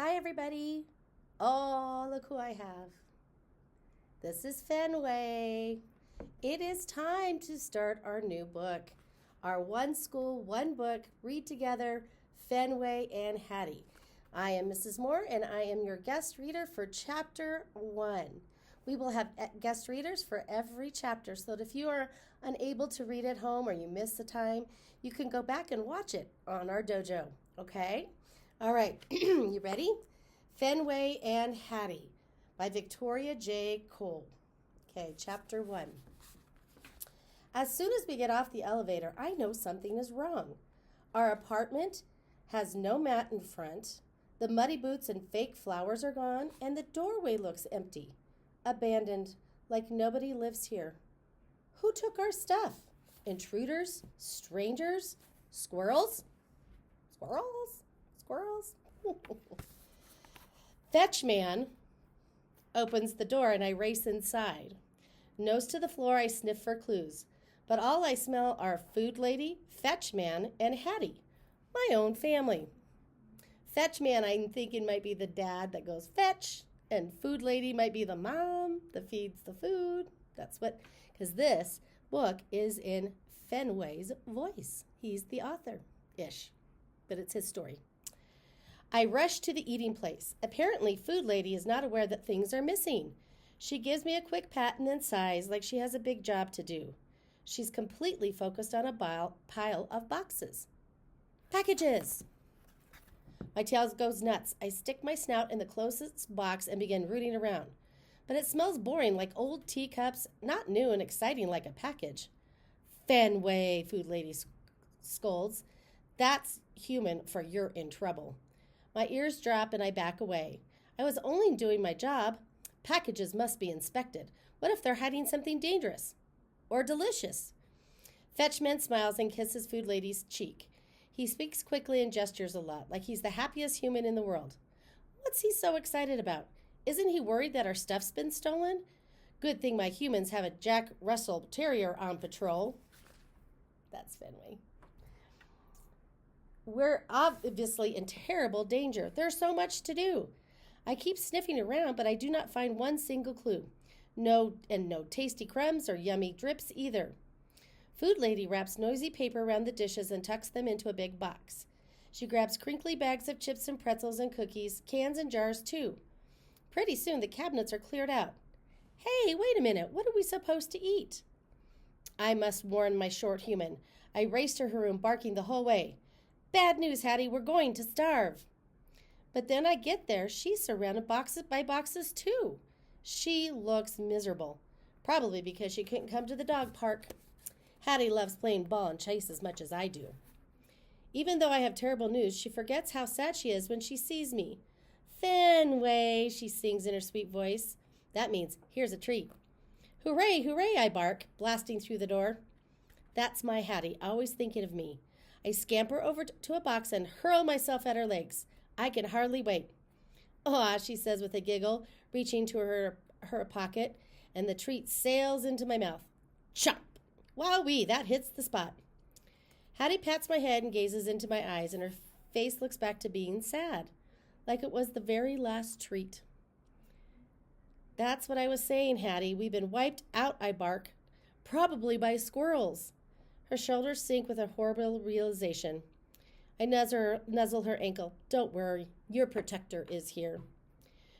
Hi, everybody. Oh, look who I have. This is Fenway. It is time to start our new book. Our one school, one book, read together, Fenway and Hattie. I am Mrs. Moore, and I am your guest reader for Chapter 1. We will have guest readers for every chapter so that if you are unable to read at home or you miss the time, you can go back and watch it on our dojo, okay? All right, you ready? Fenway and Hattie by Victoria J. Cole. Okay, Chapter 1. As soon as we get off the elevator, I know something is wrong. Our apartment has no mat in front, the muddy boots and fake flowers are gone, and the doorway looks empty, abandoned, like nobody lives here. Who took our stuff? Intruders? Strangers? Squirrels? Squirrels? Squirrels? Fetch man opens the door and I race inside. Nose to the floor, I sniff for clues. But all I smell are food lady, fetch man, and Hattie, my own family. Fetch man, I'm thinking, might be the dad that goes fetch, and food lady might be the mom that feeds the food. That's what, because this book is in Fenway's voice. He's the author-ish, but it's his story. I rush to the eating place. Apparently, food lady is not aware that things are missing. She gives me a quick pat and then sighs like she has a big job to do. She's completely focused on a pile of boxes. Packages! My tail goes nuts. I stick my snout in the closest box and begin rooting around. But it smells boring like old teacups, not new and exciting like a package. Fenway, food lady scolds. That's human for you're in trouble. My ears drop and I back away. I was only doing my job. Packages must be inspected. What if they're hiding something dangerous? Or delicious? Fetchman smiles and kisses food lady's cheek. He speaks quickly and gestures a lot, like he's the happiest human in the world. What's he so excited about? Isn't he worried that our stuff's been stolen? Good thing my humans have a Jack Russell Terrier on patrol. That's Fenway. We're obviously in terrible danger. There's so much to do. I keep sniffing around, but I do not find one single clue. No tasty crumbs or yummy drips either. Food lady wraps noisy paper around the dishes and tucks them into a big box. She grabs crinkly bags of chips and pretzels and cookies, cans and jars too. Pretty soon the cabinets are cleared out. Hey, wait a minute. What are we supposed to eat? I must warn my short human. I race to her room, barking the whole way. Bad news, Hattie, we're going to starve. But then I get there, she's surrounded by boxes too. She looks miserable, probably because she couldn't come to the dog park. Hattie loves playing ball and chase as much as I do. Even though I have terrible news, she forgets how sad she is when she sees me. Fenway, she sings in her sweet voice. That means, here's a treat. Hooray, hooray, I bark, blasting through the door. That's my Hattie, always thinking of me. I scamper over to a box and hurl myself at her legs. I can hardly wait. "Aw," she says with a giggle, reaching to her pocket, and the treat sails into my mouth. Chomp! Wowee, that hits the spot. Hattie pats my head and gazes into my eyes, and her face looks back to being sad, like it was the very last treat. That's what I was saying, Hattie. We've been wiped out, I bark. Probably by squirrels. Her shoulders sink with a horrible realization. I nuzzle her ankle. Don't worry, your protector is here.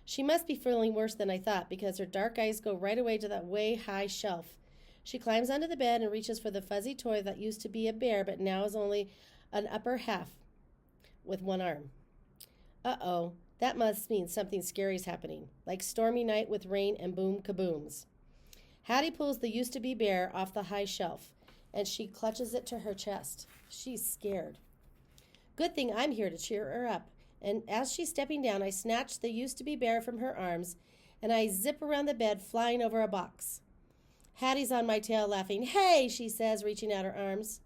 She must be feeling worse than I thought because her dark eyes go right away to that way-high shelf. She climbs onto the bed and reaches for the fuzzy toy that used to be a bear but now is only an upper half with one arm. Uh-oh, that must mean something scary's happening, like stormy night with rain and boom kabooms. Hattie pulls the used-to-be bear off the high shelf, and she clutches it to her chest. She's scared. Good thing I'm here to cheer her up, and as she's stepping down, I snatch the used-to-be bear from her arms, and I zip around the bed, flying over a box. Hattie's on my tail, laughing. Hey, she says, reaching out her arms.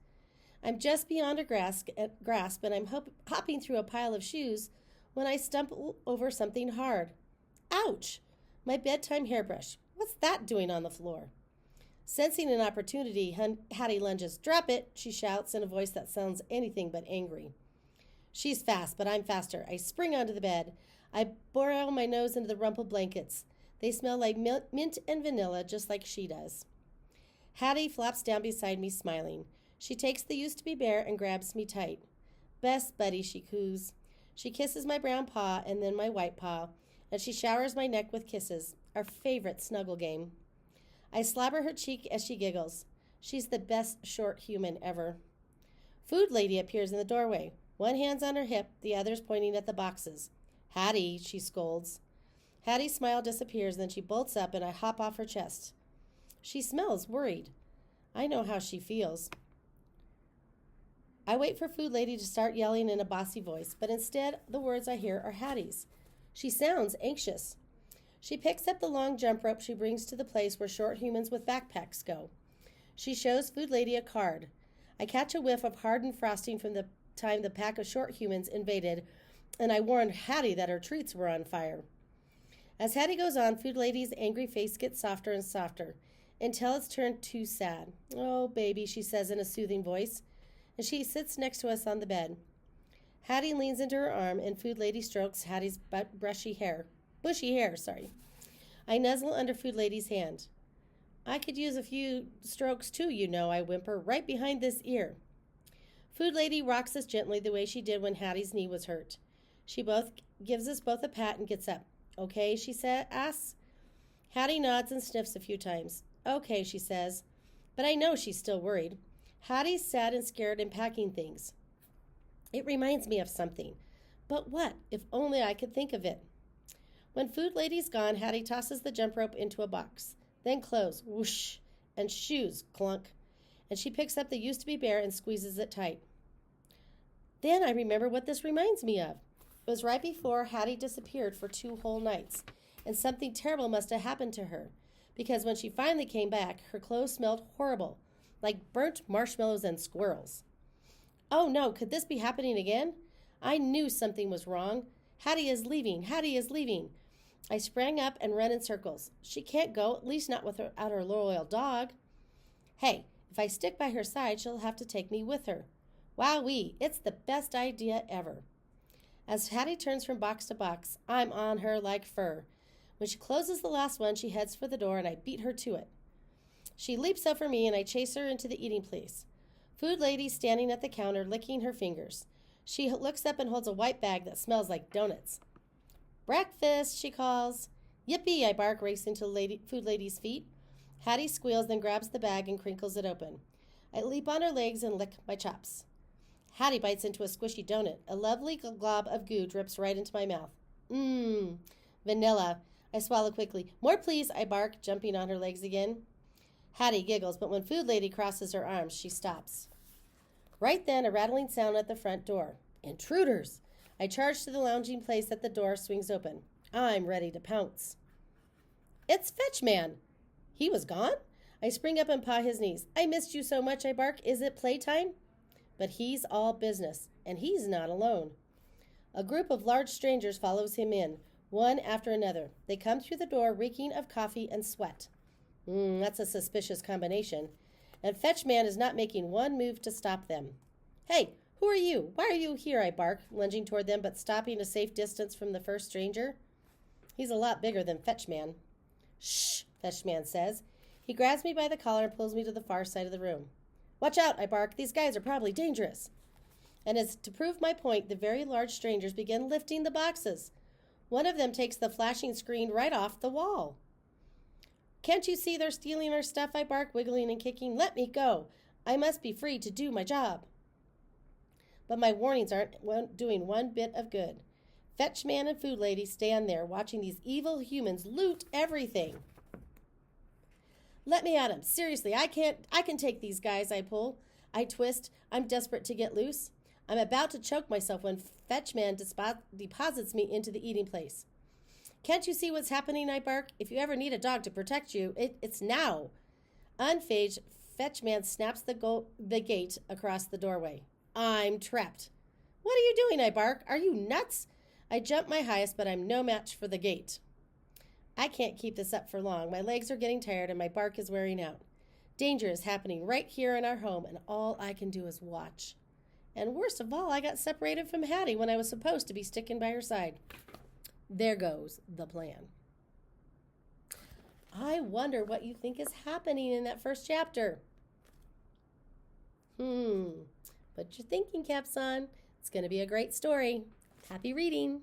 I'm just beyond her grasp and I'm hopping through a pile of shoes when I stumble over something hard. Ouch! My bedtime hairbrush. What's that doing on the floor? Sensing an opportunity, Hattie lunges. Drop it, she shouts in a voice that sounds anything but angry. She's fast, but I'm faster. I spring onto the bed. I burrow my nose into the rumpled blankets. They smell like mint and vanilla, just like she does. Hattie flops down beside me, smiling. She takes the used-to-be bear and grabs me tight. Best buddy, she coos. She kisses my brown paw and then my white paw, and she showers my neck with kisses, our favorite snuggle game. I slobber her cheek as she giggles. She's the best short human ever. Food lady appears in the doorway. One hand's on her hip, the other's pointing at the boxes. Hattie, she scolds. Hattie's smile disappears, then she bolts up and I hop off her chest. She smells worried. I know how she feels. I wait for Food Lady to start yelling in a bossy voice, but instead the words I hear are Hattie's. She sounds anxious. She picks up the long jump rope she brings to the place where short humans with backpacks go. She shows Food Lady a card. I catch a whiff of hardened frosting from the time the pack of short humans invaded, and I warned Hattie that her treats were on fire. As Hattie goes on, Food Lady's angry face gets softer and softer, until it's turned too sad. Oh, baby, she says in a soothing voice, and she sits next to us on the bed. Hattie leans into her arm, and Food Lady strokes Hattie's bushy hair. I nuzzle under Food Lady's hand. I could use a few strokes too, you know, I whimper, right behind this ear. Food Lady rocks us gently the way she did when Hattie's knee was hurt. She gives us both a pat and gets up. Okay, she asks. Hattie nods and sniffs a few times. Okay, she says. But I know she's still worried. Hattie's sad and scared and packing things. It reminds me of something. But what? If only I could think of it. When Food Lady's gone, Hattie tosses the jump rope into a box. Then clothes, whoosh, and shoes, clunk. And she picks up the used-to-be bear and squeezes it tight. Then I remember what this reminds me of. It was right before Hattie disappeared for 2 whole nights, and something terrible must have happened to her, because when she finally came back, her clothes smelled horrible, like burnt marshmallows and squirrels. Oh no, could this be happening again? I knew something was wrong. Hattie is leaving. Hattie is leaving. I sprang up and ran in circles. She can't go, at least not without her loyal dog. Hey, if I stick by her side, she'll have to take me with her. Wowee, it's the best idea ever. As Hattie turns from box to box, I'm on her like fur. When she closes the last one, she heads for the door and I beat her to it. She leaps over me and I chase her into the eating place. Food Lady standing at the counter licking her fingers. She looks up and holds a white bag that smells like donuts. Breakfast, she calls. Yippee, I bark, racing to Food Lady's feet. Hattie squeals, then grabs the bag and crinkles it open. I leap on her legs and lick my chops. Hattie bites into a squishy donut. A lovely glob of goo drips right into my mouth. Vanilla. I swallow quickly. More, please, I bark, jumping on her legs again. Hattie giggles, but when Food Lady crosses her arms, she stops. Right then, a rattling sound at the front door. Intruders! I charge to the lounging place at the door swings open. I'm ready to pounce. It's Fetchman! He was gone? I spring up and paw his knees. I missed you so much, I bark. Is it playtime? But he's all business, and he's not alone. A group of large strangers follows him in, one after another. They come through the door reeking of coffee and sweat. That's a suspicious combination. And Fetchman is not making one move to stop them. Hey, who are you? Why are you here? I bark, lunging toward them, but stopping a safe distance from the first stranger. He's a lot bigger than Fetchman. Shh, Fetchman says. He grabs me by the collar and pulls me to the far side of the room. Watch out, I bark. These guys are probably dangerous. And as to prove my point, the very large strangers begin lifting the boxes. One of them takes the flashing screen right off the wall. Can't you see they're stealing our stuff? I bark, wiggling and kicking. Let me go. I must be free to do my job. But my warnings aren't doing one bit of good. Fetchman and Food Lady stand there watching these evil humans loot everything. Let me at him. Seriously, I can take these guys, I pull. I twist. I'm desperate to get loose. I'm about to choke myself when Fetchman deposits me into the eating place. Can't you see what's happening, I bark? If you ever need a dog to protect you, it's now. Unfazed, Fetchman snaps the gate across the doorway. I'm trapped. What are you doing, I bark? Are you nuts? I jump my highest, but I'm no match for the gate. I can't keep this up for long. My legs are getting tired and my bark is wearing out. Danger is happening right here in our home, and all I can do is watch. And worst of all, I got separated from Hattie when I was supposed to be sticking by her side. There goes the plan. I wonder what you think is happening in that first chapter. Put your thinking caps on. It's going to be a great story. Happy reading.